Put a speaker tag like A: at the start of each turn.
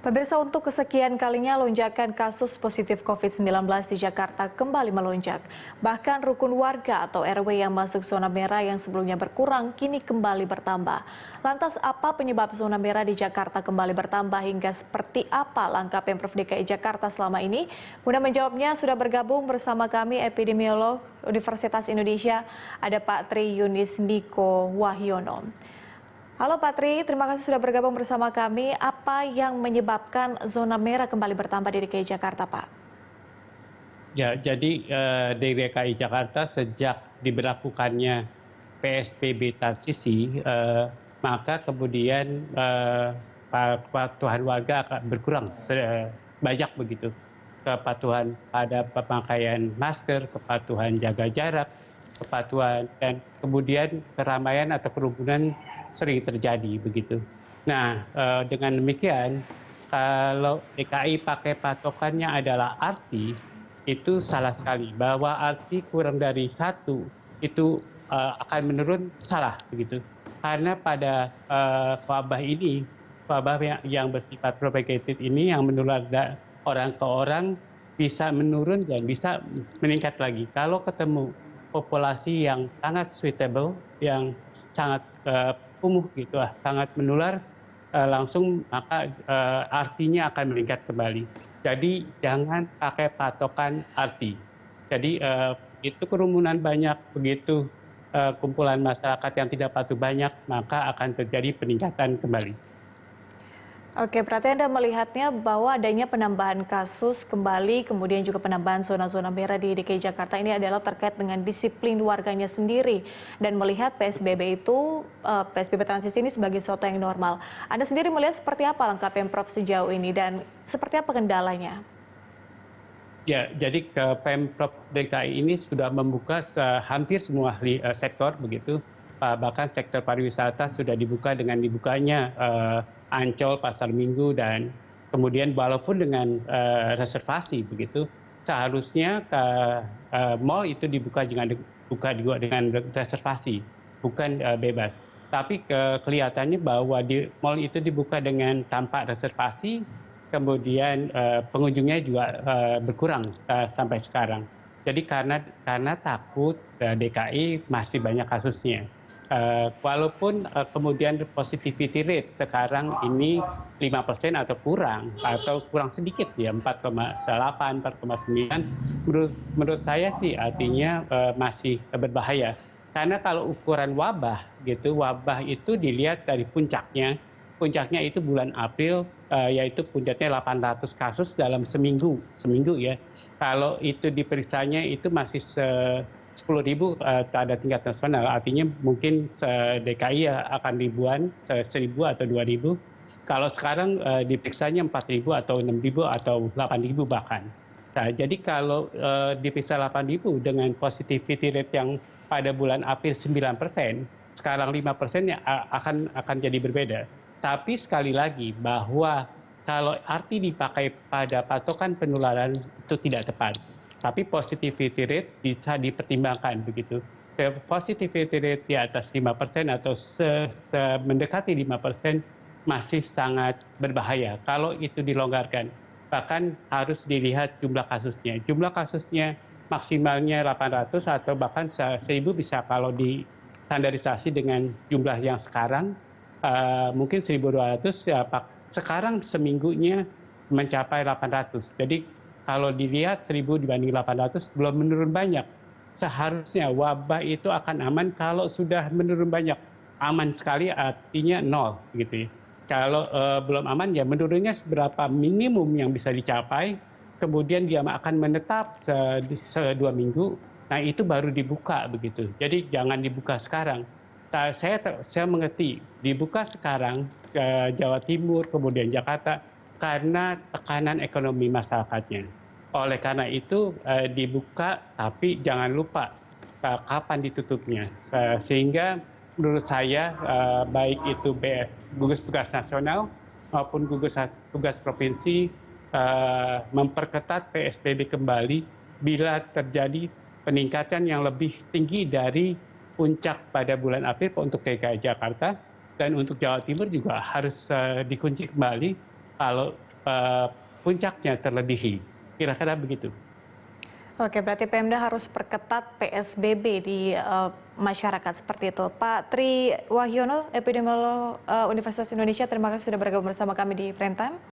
A: Pemirsa, untuk kesekian kalinya lonjakan kasus positif COVID-19 di Jakarta kembali melonjak. Bahkan rukun warga atau RW yang masuk zona merah yang sebelumnya berkurang kini kembali bertambah. Lantas apa penyebab zona merah di Jakarta kembali bertambah hingga seperti apa langkah Pemprov DKI Jakarta selama ini? Guna menjawabnya sudah bergabung bersama kami epidemiolog Universitas Indonesia, ada Pak Tri Yunis Miko Wahyono. Halo Pak Tri, terima kasih sudah bergabung bersama kami. Apa yang menyebabkan zona merah kembali bertambah di DKI Jakarta, Pak?
B: Ya, jadi di DKI Jakarta sejak diberlakukannya PSBB transisi, maka kemudian kepatuhan warga akan berkurang banyak begitu. Kepatuhan pada pemakaian masker, kepatuhan jaga jarak, kepatuhan dan kemudian keramaian atau kerumunan sering terjadi begitu. Nah, dengan demikian kalau DKI pakai patokannya adalah arti, itu salah sekali. Bahwa arti kurang dari satu itu akan menurun, salah begitu. Karena pada wabah ini, wabah yang bersifat propagated ini yang menular orang ke orang bisa menurun dan bisa meningkat lagi. Kalau ketemu populasi yang sangat suitable, yang sangat kumuh gitu, sangat menular langsung, maka artinya akan meningkat kembali. Jadi jangan pakai patokan arti. Jadi itu kerumunan banyak, begitu kumpulan masyarakat yang tidak patuh banyak, maka akan terjadi peningkatan kembali.
A: Oke, berarti Anda melihatnya bahwa adanya penambahan kasus kembali, kemudian juga penambahan zona-zona merah di DKI Jakarta ini adalah terkait dengan disiplin warganya sendiri. Dan melihat PSBB itu, PSBB transisi ini sebagai sesuatu yang normal. Anda sendiri melihat seperti apa langkah Pemprov sejauh ini dan seperti apa kendalanya?
B: Ya, jadi Pemprov DKI ini sudah membuka hampir semua sektor begitu. Bahkan sektor pariwisata sudah dibuka dengan dibukanya Ancol, Pasar Minggu, dan kemudian walaupun dengan reservasi begitu, seharusnya mal itu dibuka juga dengan reservasi, bukan bebas. Tapi kelihatannya bahwa di mal itu dibuka dengan tanpa reservasi, kemudian pengunjungnya juga berkurang sampai sekarang. Jadi karena takut DKI masih banyak kasusnya. Walaupun kemudian positivity rate sekarang ini 5% atau kurang sedikit ya, 4,8, 4,9, menurut saya sih artinya masih berbahaya. Karena kalau ukuran wabah gitu, wabah itu dilihat dari puncaknya. Puncaknya itu bulan April, yaitu puncaknya 800 kasus dalam seminggu ya. Kalau itu diperiksanya itu masih 10.000 pada tingkat nasional, artinya mungkin DKI akan ribuan, 1.000 atau 2.000. Kalau sekarang diperiksanya 4.000 atau 6.000 atau 8.000 bahkan. Nah, jadi kalau diperiksa 8.000 dengan positivity rate yang pada bulan April 9%, sekarang 5% ya akan jadi berbeda. Tapi sekali lagi bahwa kalau arti dipakai pada patokan penularan itu tidak tepat. Tapi positivity rate bisa dipertimbangkan begitu. Positivity rate di atas 5% atau mendekati 5% masih sangat berbahaya kalau itu dilonggarkan. Bahkan harus dilihat jumlah kasusnya. Jumlah kasusnya maksimalnya 800 atau bahkan 1.000 bisa kalau distandarisasi dengan jumlah yang sekarang, mungkin 1.200 ya, sekarang seminggunya mencapai 800. Jadi kalau dilihat 1.000 dibanding 800 belum menurun banyak. Seharusnya wabah itu akan aman kalau sudah menurun banyak. Aman sekali artinya nol gitu ya. Kalau belum aman ya menurunnya seberapa minimum yang bisa dicapai, kemudian dia akan menetap 2 minggu. Nah itu baru dibuka begitu. Jadi jangan dibuka sekarang. Saya mengerti dibuka sekarang ke Jawa Timur, kemudian Jakarta, karena tekanan ekonomi masyarakatnya. Oleh karena itu dibuka, tapi jangan lupa kapan ditutupnya. Sehingga menurut saya baik itu gugus tugas nasional maupun gugus tugas provinsi memperketat PSBB kembali bila terjadi peningkatan yang lebih tinggi dari puncak pada bulan April untuk DKI Jakarta, dan untuk Jawa Timur juga harus dikunci kembali kalau puncaknya terlebihi. Kira-kira begitu.
A: Oke, berarti Pemda harus perketat PSBB di masyarakat seperti itu. Pak Tri Wahyono, epidemiolog Universitas Indonesia, terima kasih sudah bergabung bersama kami di Prime Time.